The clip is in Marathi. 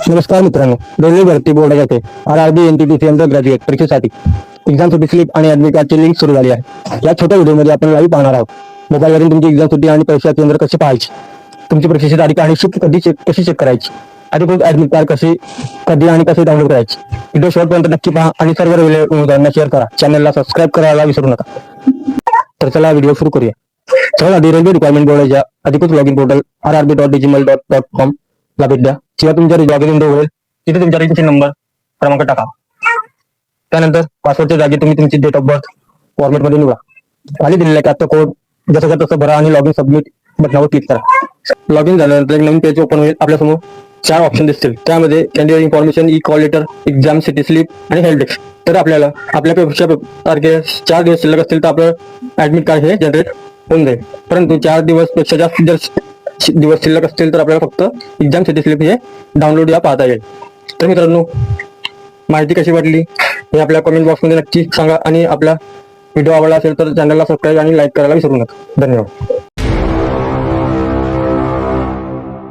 नमस्कार मित्रांनो, रेल्वे भरती बोर्डाच्या येथे RRB NTPC अंडर ग्रॅज्युएट परीक्षेसाठी एक्झाम सुटी स्लिप आणि ऍडमिट कार्डची लिंक सुरू झाली आहे। या छोट्या व्हिडिओमध्ये आपण लाईव्ह पाहणार आहोत। मोबाईलवरून तुमची एक्झाम सुटी आणि परीक्षा केंद्र कसे पाहायचे, तुमची परीक्षेची तारीख आणि शिफ्ट कशी चेक करायची, अधिकृत ऍडमिट कार्ड कधी आणि कसे डाउनलोड करायचे। व्हिडिओ शेवटपर्यंत नक्की पहा आणि सर्व रेल्वे उमेदवारांना शेअर करा। चॅनलला सबस्क्राईब करायला विसरू नका। तर चला व्हिडिओ सुरू करूया। सर्वात आधी रेल्वे रिक्वायरमेंट बोर्डाच्या अधिकृत लॉगिन पोर्टल rrb.dgmail.com ला भेट द्या। जेव्हा तुमच्या लॉगिन विंडो होईल तिथे तुमच्या रजिस्ट्रेशन नंबर क्रमांक टाका। त्यानंतर पासवर्डच्या जागी तुम्ही तुमची डेट ऑफ बर्थ फॉर्मेटमध्ये निवडा। खाली दिलेला कॅप्चा कोड जसं तसं भरा आणि लॉगिन सबमिट बटनावर क्लिक करा। लॉगिन झाल्यानंतर एक नवीन पेज ओपन होईल। आपल्यासमोर 4 ऑप्शन दिसतील, त्यामध्ये candidate information, e call letter, exam city slip आणि हेल्प डेस्क। तर आपल्याला आपल्या परीक्षा तारखे 4 दिवस शिल्लक असतील तर आपलं ऍडमिट कार्ड हे जनरेट होऊन जाईल। परंतु 4 दिवस पेक्षा जास्त जर दिवस शिल्लक असतील तर आपल्याला फक्त एक्झाम सिटी स्लिप हे डाउनलोड या पाहता येईल। तर मित्रांनो, माहिती कशी वाटली हे आपल्या कमेंट बॉक्समध्ये नक्की सांगा आणि आपला व्हिडिओ आवडला असेल तर चॅनलला सबस्क्राईब आणि लाईक करायला विसरू नका। धन्यवाद।